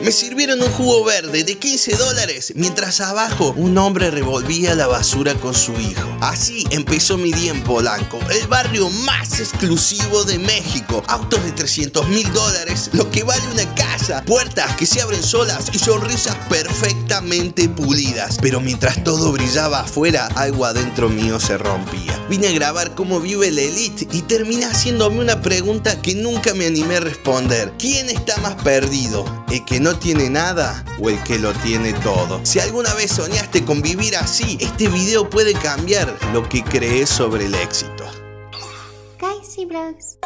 Me sirvieron un jugo verde de $15 mientras abajo un hombre revolvía la basura con su hijo. Así empezó mi día en Polanco, el barrio más exclusivo de México. Autos de $300,000, lo que vale una casa, puertas que se abren solas y sonrisas perfectamente pulidas. Pero mientras todo brillaba afuera, algo adentro mío se rompía. Vine a grabar cómo vive la élite y terminé haciéndome una pregunta que nunca me animé a responder. ¿Quién está más perdido? ¿El que no tiene nada o el que lo tiene todo? Si alguna vez soñaste con vivir así, este video puede cambiar lo que crees sobre el éxito. Guys y Bros.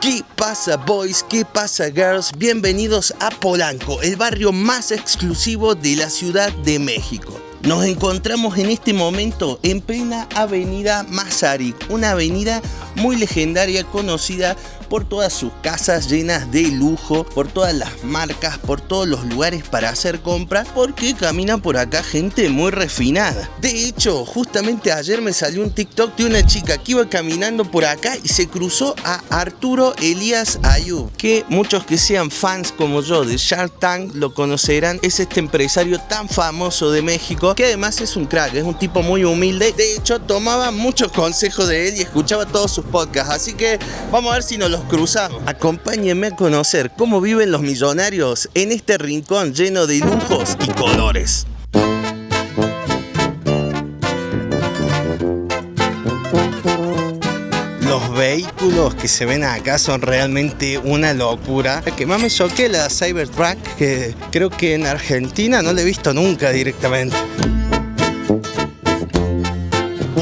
¿Qué pasa, boys? ¿Qué pasa, girls? Bienvenidos a Polanco, el barrio más exclusivo de la Ciudad de México. Nos encontramos en este momento en plena avenida Mazarik, una avenida muy legendaria, conocida por todas sus casas llenas de lujo, por todas las marcas, por todos los lugares para hacer compras, porque camina por acá gente muy refinada. De hecho, justamente ayer me salió un TikTok de una chica que iba caminando por acá y se cruzó a Arturo Elías Ayub, que muchos que sean fans como yo de Shark Tank lo conocerán. Es este empresario tan famoso de México, que además es un crack, es un tipo muy humilde. De hecho, tomaba muchos consejos de él y escuchaba todos sus podcasts, así que vamos a ver si nos los cruzamos. Acompáñenme a conocer cómo viven los millonarios en este rincón lleno de lujos y colores. Los vehículos que se ven acá son realmente una locura. La que más me choqué, la Cybertruck, que creo que en Argentina no la he visto nunca directamente.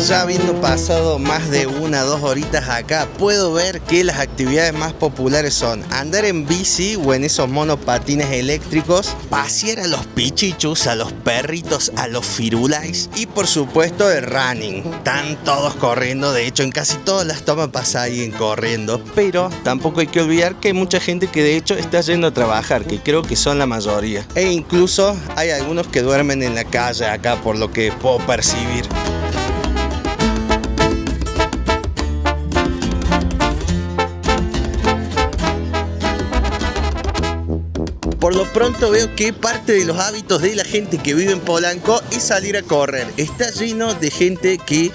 Ya habiendo pasado más de 1 o 2 horitas acá, puedo ver que las actividades más populares son andar en bici o en esos monopatines eléctricos, pasear a los pichichus, a los perritos, a los firulais y por supuesto el running. Están todos corriendo, de hecho en casi todas las tomas pasa alguien corriendo, pero tampoco hay que olvidar que hay mucha gente que de hecho está yendo a trabajar, que creo que son la mayoría. E incluso hay algunos que duermen en la calle acá, por lo que puedo percibir. Por lo pronto veo que parte de los hábitos de la gente que vive en Polanco es salir a correr. Está lleno de gente que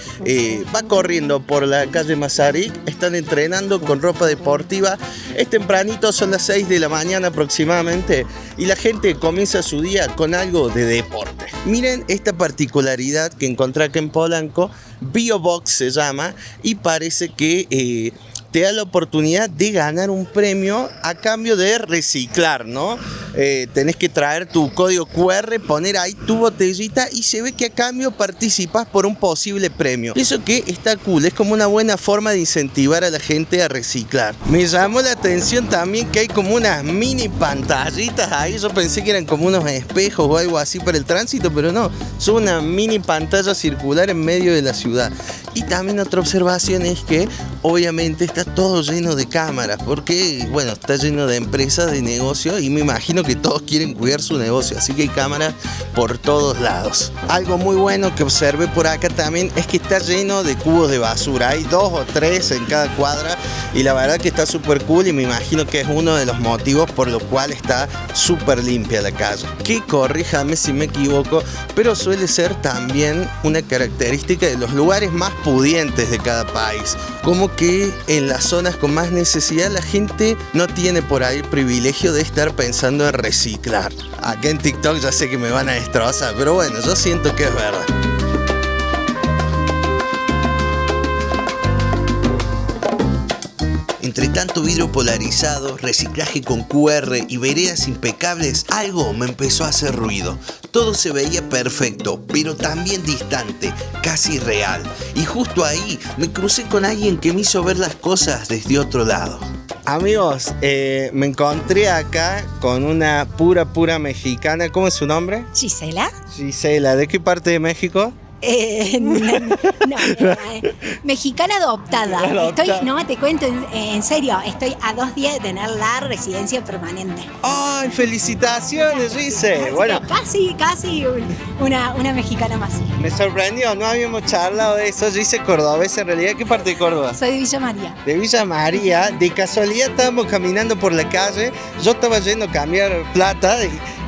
va corriendo por la calle Mazarik, están entrenando con ropa deportiva. Es tempranito, son las 6 de la mañana aproximadamente, y la gente comienza su día con algo de deporte. Miren esta particularidad que encontré acá en Polanco, BioBox se llama, y parece que te da la oportunidad de ganar un premio a cambio de reciclar, ¿no? Tenés que traer tu código QR, poner ahí tu botellita y se ve que a cambio participas por un posible premio. Eso que está cool, es como una buena forma de incentivar a la gente a reciclar. Me llamó la atención también que hay como unas mini pantallitas ahí. Yo pensé que eran como unos espejos o algo así para el tránsito, pero no, son una mini pantalla circular en medio de la ciudad. Y también otra observación es que obviamente está todo lleno de cámaras, porque bueno, está lleno de empresas, de negocios, y me imagino que todos quieren cuidar su negocio, así que hay cámaras por todos lados. Algo muy bueno que observé por acá también es que está lleno de cubos de basura, hay 2 o 3 en cada cuadra, y la verdad que está súper cool, y me imagino que es uno de los motivos por lo cual está súper limpia la calle. Que corríjame si me equivoco, pero suele ser también una característica de los lugares más pudientes de cada país, como que en las zonas con más necesidad la gente no tiene por ahí el privilegio de estar pensando en reciclar. Acá en TikTok ya sé que me van a destrozar, pero bueno, yo siento que es verdad. Entre tanto vidrio polarizado, reciclaje con QR y veredas impecables, algo me empezó a hacer ruido. Todo se veía perfecto, pero también distante, casi real. Y justo ahí me crucé con alguien que me hizo ver las cosas desde otro lado. Amigos, me encontré acá con una pura mexicana. ¿Cómo es su nombre? Gisela. Gisela, ¿de qué parte de México? Mexicana adoptada. Adoptada. No, te cuento, en serio, estoy a 2 días de tener la residencia permanente. ¡Ay, felicitaciones, Gise! Así Bueno, que casi una mexicana más. me sorprendió, no habíamos charlado de eso. Gise cordobesa, en realidad, ¿qué parte de Córdoba? Soy de Villa María. De Villa María. De casualidad estábamos caminando por la calle, yo estaba yendo a cambiar plata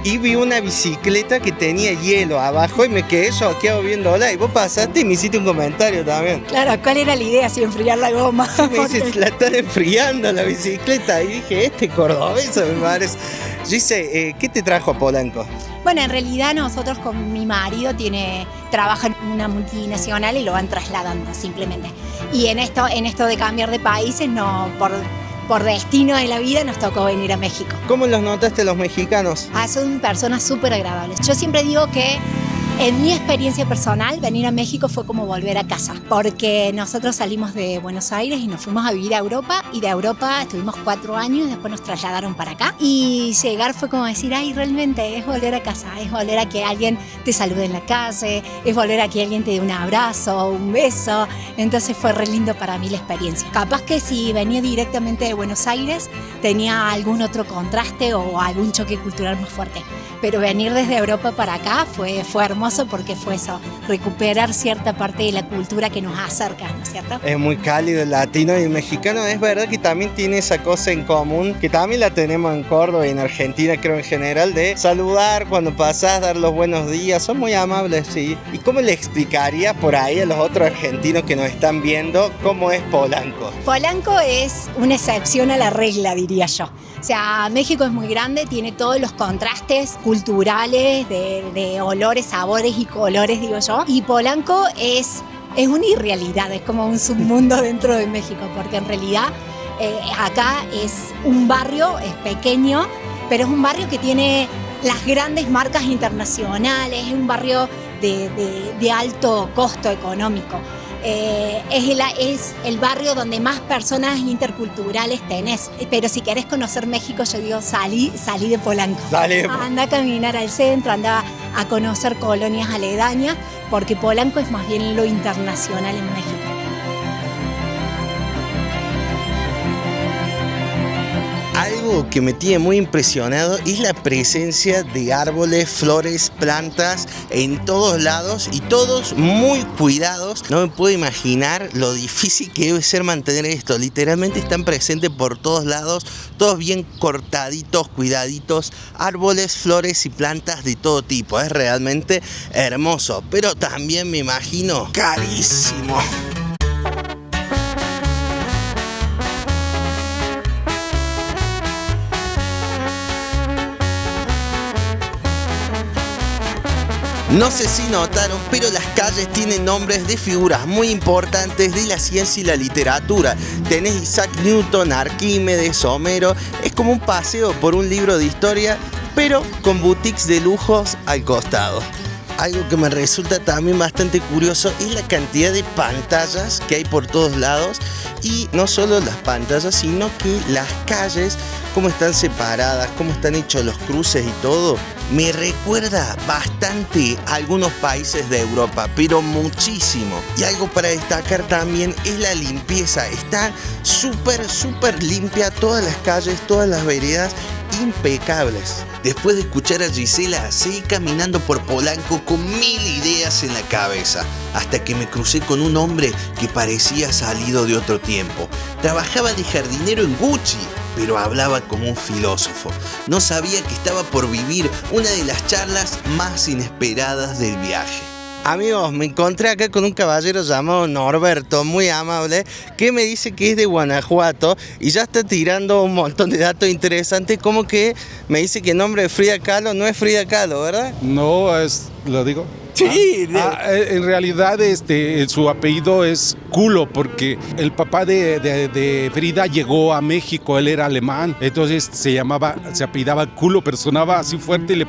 y vi una bicicleta que tenía hielo abajo y me quedé choqueado viéndola y vos pasaste y me hiciste un comentario también. Claro, ¿cuál era la idea? Si enfriar la goma. Me dices, la están enfriando la bicicleta y dije, cordobés me parece. Gise, ¿qué te trajo a Polanco? Bueno, en realidad nosotros con mi marido trabaja en una multinacional y lo van trasladando simplemente. Y en esto de cambiar de países, no, por destino de la vida nos tocó venir a México. ¿Cómo los notaste los mexicanos? Son personas súper agradables. Yo siempre digo que en mi experiencia personal, venir a México fue como volver a casa, porque nosotros salimos de Buenos Aires y nos fuimos a vivir a Europa, y de Europa estuvimos 4 años, después nos trasladaron para acá, y llegar fue como decir, ay, realmente es volver a casa, es volver a que alguien te salude en la calle, es volver a que alguien te dé un abrazo, un beso. Entonces fue re lindo para mí la experiencia. Capaz que si venía directamente de Buenos Aires tenía algún otro contraste o algún choque cultural más fuerte, pero venir desde Europa para acá fue hermoso, porque fue eso, recuperar cierta parte de la cultura que nos acerca, ¿no es cierto? Es muy cálido el latino y el mexicano, es verdad que también tiene esa cosa en común, que también la tenemos en Córdoba y en Argentina, creo en general, de saludar cuando pasás, dar los buenos días, son muy amables, sí. ¿Y cómo le explicarías por ahí a los otros argentinos que nos están viendo cómo es Polanco? Polanco es una excepción a la regla, diría yo. O sea, México es muy grande, tiene todos los contrastes culturales de olores, sabores y colores, digo yo. Y Polanco es una irrealidad, es como un submundo dentro de México, porque en realidad acá es un barrio, es pequeño, pero es un barrio que tiene las grandes marcas internacionales, es un barrio de alto costo económico. Es el barrio donde más personas interculturales tenés. Pero si querés conocer México, yo digo, salí de Polanco. Anda a caminar al centro, anda a conocer colonias aledañas, porque Polanco es más bien lo internacional en México. Algo que me tiene muy impresionado es la presencia de árboles, flores, plantas en todos lados y todos muy cuidados. No me puedo imaginar lo difícil que debe ser mantener esto. Literalmente están presentes por todos lados, todos bien cortaditos, cuidaditos, árboles, flores y plantas de todo tipo. Es realmente hermoso, pero también me imagino carísimo. No sé si notaron, pero las calles tienen nombres de figuras muy importantes de la ciencia y la literatura. Tenés Isaac Newton, Arquímedes, Homero. Es como un paseo por un libro de historia, pero con boutiques de lujos al costado. Algo que me resulta también bastante curioso es la cantidad de pantallas que hay por todos lados. Y no solo las pantallas, sino que las calles, cómo están separadas, cómo están hechos los cruces y todo, me recuerda bastante a algunos países de Europa, pero muchísimo. Y algo para destacar también es la limpieza. Está súper limpia todas las calles, todas las veredas, impecables. Después de escuchar a Gisela, seguí caminando por Polanco con 1000 ideas en la cabeza, hasta que me crucé con un hombre que parecía salido de otro tiempo. Trabajaba de jardinero en Gucci, pero hablaba como un filósofo. No sabía que estaba por vivir una de las charlas más inesperadas del viaje. Amigos, me encontré acá con un caballero llamado Norberto, muy amable, que me dice que es de Guanajuato y ya está tirando un montón de datos interesantes, como que me dice que el nombre de Frida Kahlo no es Frida Kahlo, ¿verdad? No, lo digo. Sí. En realidad su apellido es Culo, porque el papá de Frida llegó a México, él era alemán, entonces se apellidaba Culo, pero sonaba así fuerte y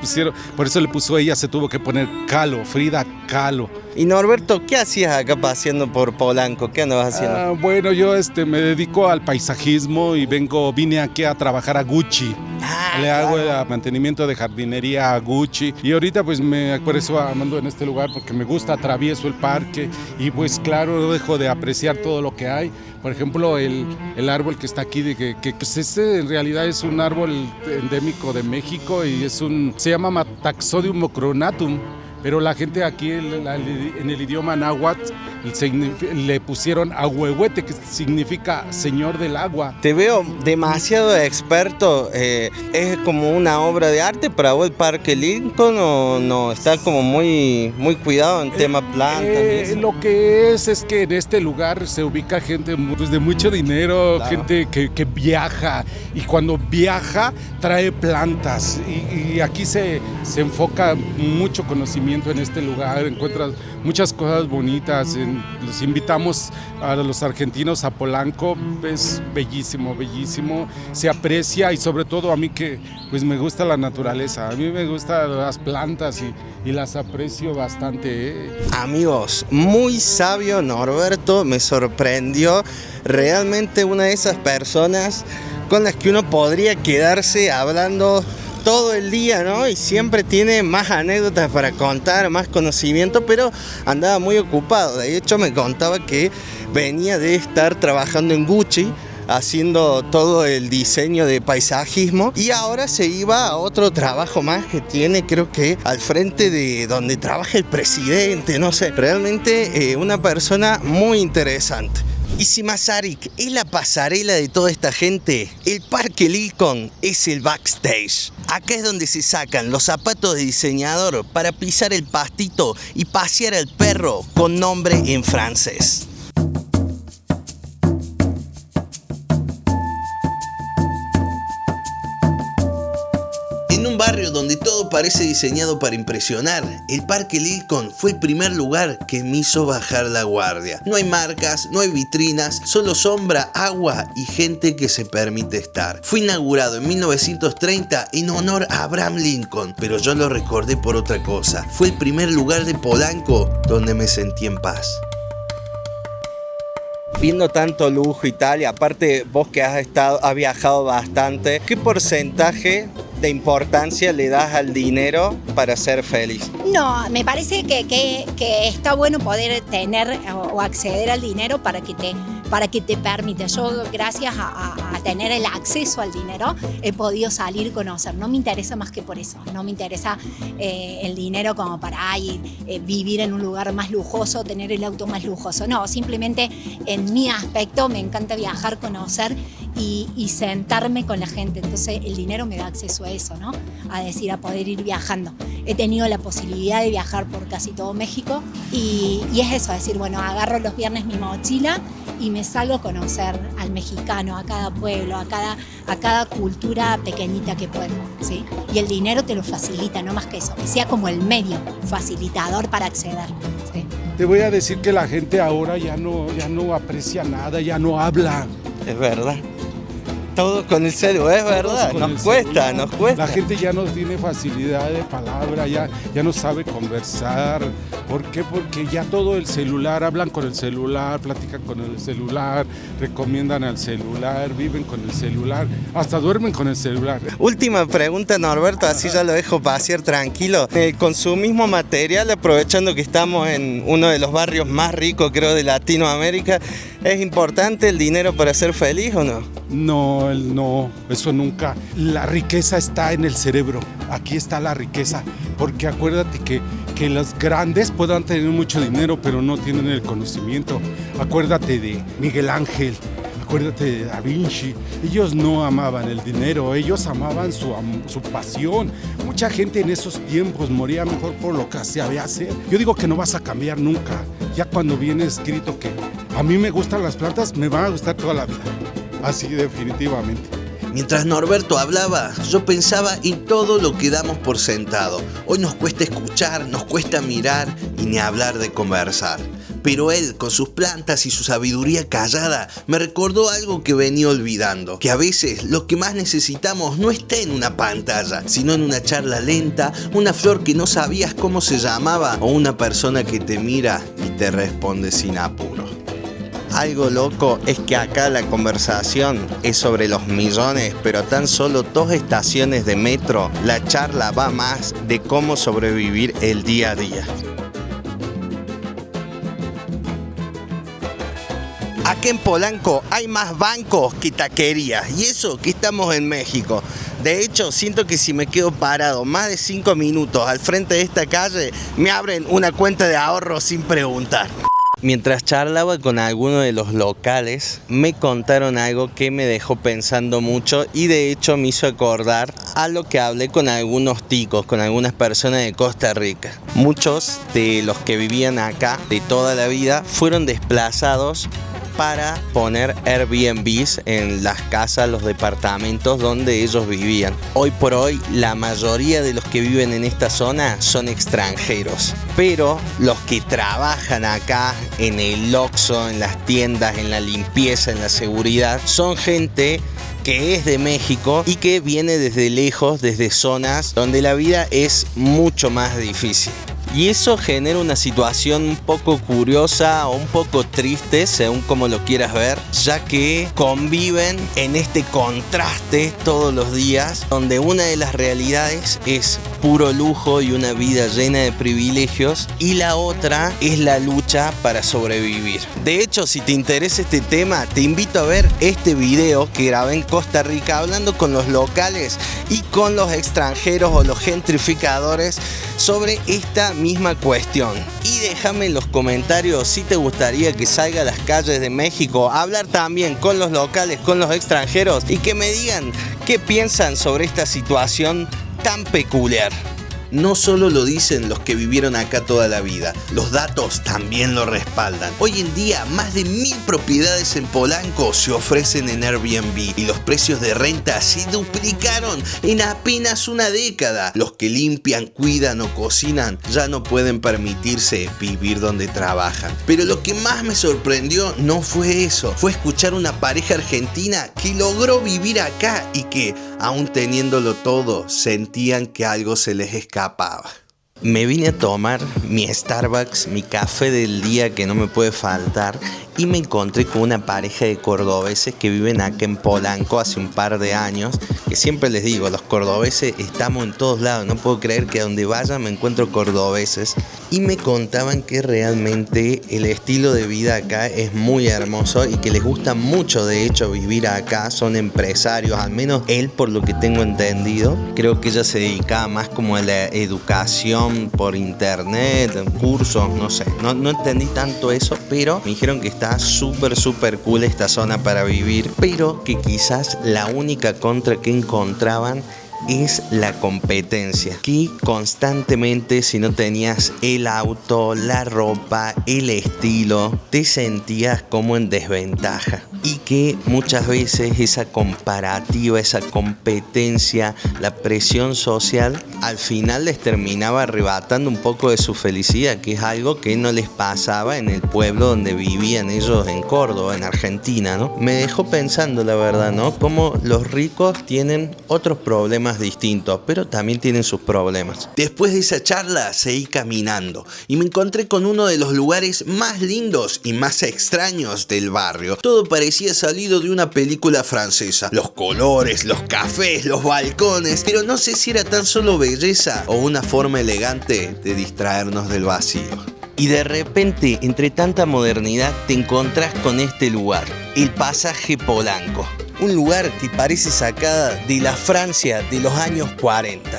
por eso le puso ella, se tuvo que poner Kahlo, Frida Kahlo. Y Norberto, ¿qué hacías acá paseando por Polanco? ¿Qué andabas haciendo? Bueno, yo me dedico al paisajismo y vine aquí a trabajar a Gucci. Le hago el mantenimiento de jardinería a Gucci y ahorita pues por eso ando en este lugar porque me gusta, atravieso el parque y pues claro, no dejo de apreciar todo lo que hay. Por ejemplo, el árbol que está aquí, que pues este en realidad es un árbol endémico de México y se llama Taxodium macronatum. Pero la gente aquí en el idioma náhuatl le pusieron ahuehuete, que significa señor del agua. Te veo demasiado experto. ¿Es como una obra de arte para vos el Parque Lincoln o no? Está como muy cuidado en tema plantas. Lo que es que en este lugar se ubica gente pues, de mucho dinero, claro. Gente que viaja y cuando viaja trae plantas y aquí se enfoca mucho conocimiento en este lugar, encuentras muchas cosas bonitas. Los invitamos a los argentinos a Polanco, es bellísimo, bellísimo, se aprecia y sobre todo a mí que pues me gusta la naturaleza, a mí me gustan las plantas y las aprecio bastante. Amigos, muy sabio Norberto, me sorprendió, realmente una de esas personas con las que uno podría quedarse hablando todo el día, ¿no? Y siempre tiene más anécdotas para contar, más conocimiento, pero andaba muy ocupado. De hecho, me contaba que venía de estar trabajando en Gucci, haciendo todo el diseño de paisajismo y ahora se iba a otro trabajo más que tiene, creo que al frente de donde trabaja el presidente, no sé, realmente una persona muy interesante. Y si Masaryk es la pasarela de toda esta gente, el Parque Lincoln es el backstage. Acá es donde se sacan los zapatos de diseñador para pisar el pastito y pasear al perro con nombre en francés. En un barrio donde todo parece diseñado para impresionar, el Parque Lincoln fue el primer lugar que me hizo bajar la guardia. No hay marcas, no hay vitrinas, solo sombra, agua y gente que se permite estar. Fue inaugurado en 1930 en honor a Abraham Lincoln, pero yo lo recordé por otra cosa. Fue el primer lugar de Polanco donde me sentí en paz. Viendo tanto lujo y tal, y aparte vos que has viajado bastante, ¿qué porcentaje de importancia le das al dinero para ser feliz? No, me parece que está bueno poder tener o acceder al dinero para que te permita. Yo, gracias a tener el acceso al dinero, he podido salir y conocer. No me interesa más que por eso. No me interesa el dinero como para vivir en un lugar más lujoso, tener el auto más lujoso. No, simplemente en mi aspecto me encanta viajar, conocer y sentarme con la gente. Entonces el dinero me da acceso a eso, ¿no? A poder ir viajando. He tenido la posibilidad de viajar por casi todo México y es eso, decir, bueno, agarro los viernes mi mochila y me salgo a conocer al mexicano, a cada pueblo, a cada cultura pequeñita que puedo, ¿sí? Y el dinero te lo facilita, no más que eso, que sea como el medio facilitador para acceder, ¿sí? Te voy a decir que la gente ahora ya no aprecia nada, ya no habla. Es verdad. Todo con el celular, es verdad, nos cuesta. La gente ya no tiene facilidad de palabra, ya no sabe conversar. ¿Por qué? Porque ya todo el celular, hablan con el celular, platican con el celular, recomiendan al celular, viven con el celular, hasta duermen con el celular. Última pregunta, Norberto, así ya lo dejo pasear tranquilo. El consumismo material, aprovechando que estamos en uno de los barrios más ricos, creo, de Latinoamérica, ¿es importante el dinero para ser feliz o no? No, eso nunca. La riqueza está en el cerebro, aquí está la riqueza, porque acuérdate que los grandes puedan tener mucho dinero, pero no tienen el conocimiento. Acuérdate de Miguel Ángel, acuérdate de Da Vinci. Ellos no amaban el dinero, ellos amaban su pasión. Mucha gente en esos tiempos moría mejor por lo que sabía hacer. Yo digo que no vas a cambiar nunca. Ya cuando viene escrito que a mí me gustan las plantas, me van a gustar toda la vida. Así definitivamente. Mientras Norberto hablaba, yo pensaba en todo lo que damos por sentado. Hoy nos cuesta escuchar, nos cuesta mirar y ni hablar de conversar. pero él, con sus plantas y su sabiduría callada, me recordó algo que venía olvidando, que a veces lo que más necesitamos no está en una pantalla, sino en una charla lenta, una flor que no sabías cómo se llamaba o una persona que te mira y te responde sin apuro. Algo loco es que acá la conversación es sobre los millones, pero a tan solo 2 estaciones de metro, la charla va más de cómo sobrevivir el día a día. Aquí en Polanco hay más bancos que taquerías, y eso que estamos en México. De hecho, siento que si me quedo parado más de 5 minutos al frente de esta calle, me abren una cuenta de ahorro sin preguntar. Mientras charlaba con alguno de los locales, me contaron algo que me dejó pensando mucho y de hecho me hizo acordar a lo que hablé con algunos ticos, con algunas personas de Costa Rica. Muchos de los que vivían acá de toda la vida fueron desplazados para poner Airbnbs en las casas, los departamentos donde ellos vivían. Hoy por hoy, la mayoría de los que viven en esta zona son extranjeros, pero los que trabajan acá en el Oxxo, en las tiendas, en la limpieza, en la seguridad, son gente que es de México y que viene desde lejos, desde zonas donde la vida es mucho más difícil. Y eso genera una situación un poco curiosa o un poco triste, según como lo quieras ver, ya que conviven en este contraste todos los días, donde una de las realidades es puro lujo y una vida llena de privilegios, y la otra es la lucha para sobrevivir. De hecho, si te interesa este tema, te invito a ver este video que grabé en Costa Rica hablando con los locales y con los extranjeros o los gentrificadores sobre esta misma cuestión. Y déjame en los comentarios si te gustaría que salga a las calles de México a hablar también con los locales, con los extranjeros, y que me digan qué piensan sobre esta situación tan peculiar. No solo lo dicen los que vivieron acá toda la vida, los datos también lo respaldan. Hoy en día, más de 1000 propiedades en Polanco se ofrecen en Airbnb y los precios de renta se duplicaron en apenas una década. Los que limpian, cuidan o cocinan ya no pueden permitirse vivir donde trabajan. Pero lo que más me sorprendió no fue eso, fue escuchar una pareja argentina que logró vivir acá y que, aún teniéndolo todo, sentían que algo se les escapaba. Me vine a tomar mi Starbucks, mi café del día que no me puede faltar, y me encontré con una pareja de cordobeses que viven acá en Polanco hace un par de años, que siempre les digo, los cordobeses estamos en todos lados, no puedo creer que a donde vaya me encuentro cordobeses, y me contaban que realmente el estilo de vida acá es muy hermoso y que les gusta mucho de hecho vivir acá, son empresarios, al menos él por lo que tengo entendido, creo que ella se dedicaba más como a la educación por internet, cursos, no sé, no entendí tanto eso, pero me dijeron que está súper cool esta zona para vivir, pero que quizás la única contra que encontraban es la competencia, que constantemente, si no tenías el auto, la ropa, el estilo, te sentías como en desventaja, y que muchas veces esa comparativa, esa competencia, la presión social al final les terminaba arrebatando un poco de su felicidad, que es algo que no les pasaba en el pueblo donde vivían ellos, en Córdoba, en Argentina, ¿no? Me dejó pensando, la verdad, ¿no? Cómo los ricos tienen otros problemas distintos, pero también tienen sus problemas. Después de esa charla seguí caminando y me encontré con uno de los lugares más lindos y más extraños del barrio. Todo parecía salido de una película francesa. Los colores, los cafés, los balcones, pero no sé si era tan solo belleza o una forma elegante de distraernos del vacío. Y de repente, entre tanta modernidad, te encontrás con este lugar, el Pasaje Polanco. Un lugar que parece sacada de la Francia de los años 40.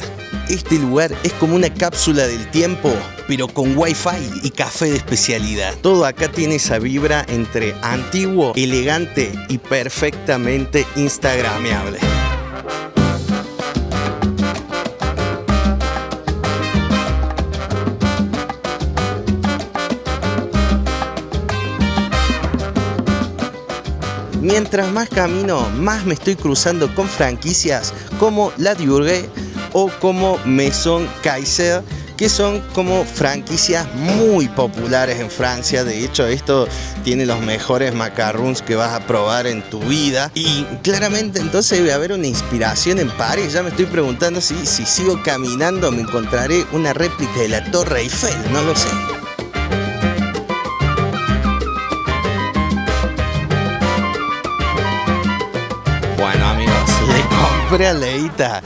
Este lugar es como una cápsula del tiempo, pero con wifi y café de especialidad. Todo acá tiene esa vibra entre antiguo, elegante y perfectamente instagrameable. Mientras más camino, más me estoy cruzando con franquicias como La Diurgue o como Maison Kaiser, que son como franquicias muy populares en Francia. De hecho, esto tiene los mejores macarons que vas a probar en tu vida. Y claramente entonces debe haber una inspiración en París. Ya me estoy preguntando si sigo caminando me encontraré una réplica de la Torre Eiffel, no lo sé. Bueno, amigos, le compré a Leita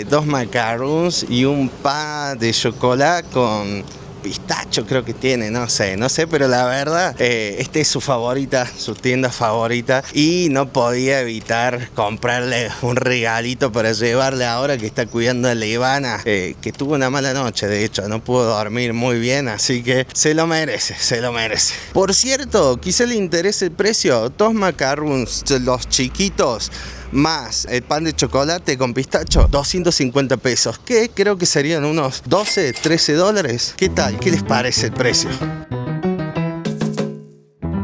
2 macarons y un pan de chocolate con pistacho, creo que tiene, no sé, pero la verdad, esta es su favorita, su tienda favorita, y no podía evitar comprarle un regalito para llevarle ahora que está cuidando a Ivana, que tuvo una mala noche, de hecho, no pudo dormir muy bien, así que se lo merece, se lo merece. Por cierto, quizá le interese el precio, 2 macarons, los chiquitos, más el pan de chocolate con pistacho, 250 pesos, que creo que serían unos 12, 13 dólares. ¿Qué tal? ¿Qué les parece el precio?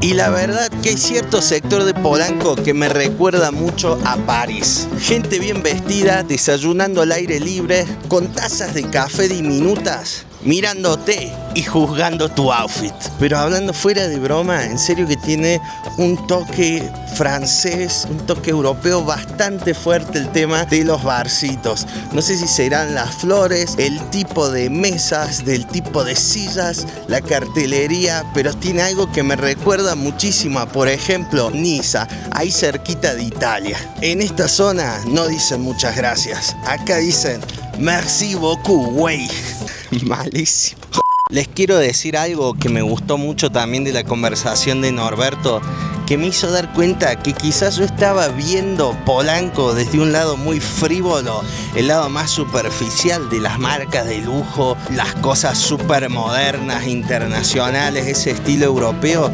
Y la verdad que hay cierto sector de Polanco que me recuerda mucho a París. Gente bien vestida, desayunando al aire libre, con tazas de café diminutas, mirándote y juzgando tu outfit. Pero hablando fuera de broma, en serio que tiene un toque francés, un toque europeo bastante fuerte el tema de los barcitos. No sé si serán las flores, el tipo de mesas, del tipo de sillas, la cartelería, pero tiene algo que me recuerda muchísimo a, por ejemplo, Niza, ahí cerquita de Italia. En esta zona no dicen muchas gracias, acá dicen merci beaucoup, güey. Malísimo. Les quiero decir algo que me gustó mucho también de la conversación de Norberto, que me hizo dar cuenta que quizás yo estaba viendo Polanco desde un lado muy frívolo, el lado más superficial de las marcas de lujo, las cosas súper modernas, internacionales, ese estilo europeo.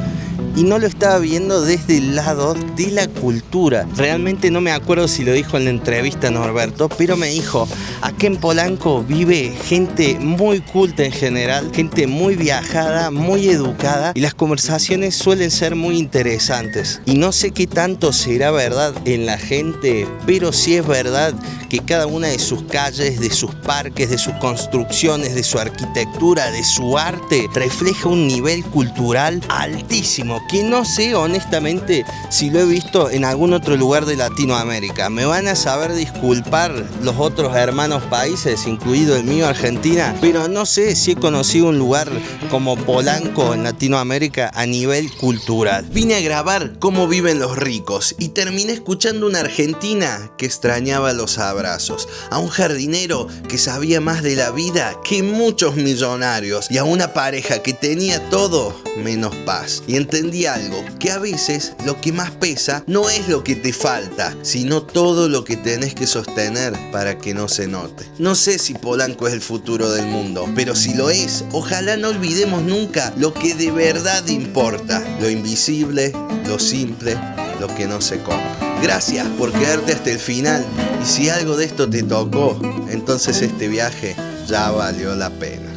Y no lo estaba viendo desde el lado de la cultura. Realmente no me acuerdo si lo dijo en la entrevista Norberto, pero me dijo, acá en Polanco vive gente muy culta en general, gente muy viajada, muy educada, y las conversaciones suelen ser muy interesantes. Y no sé qué tanto será verdad en la gente, pero sí es verdad que cada una de sus calles, de sus parques, de sus construcciones, de su arquitectura, de su arte, refleja un nivel cultural altísimo, que no sé honestamente si lo he visto en algún otro lugar de Latinoamérica. Me van a saber disculpar los otros hermanos países, incluido el mío, Argentina, pero no sé si he conocido un lugar como Polanco en Latinoamérica a nivel cultural. Vine a grabar cómo viven los ricos y terminé escuchando una argentina que extrañaba los abrazos, a un jardinero que sabía más de la vida que muchos millonarios, y a una pareja que tenía todo menos paz. Y entendí algo, que a veces lo que más pesa no es lo que te falta, sino todo lo que tenés que sostener para que no se note. No sé si Polanco es el futuro del mundo, pero si lo es, ojalá no olvidemos nunca lo que de verdad importa, lo invisible, lo simple, lo que no se compra. Gracias por quedarte hasta el final, y si algo de esto te tocó, entonces este viaje ya valió la pena.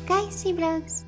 Guys y Bros.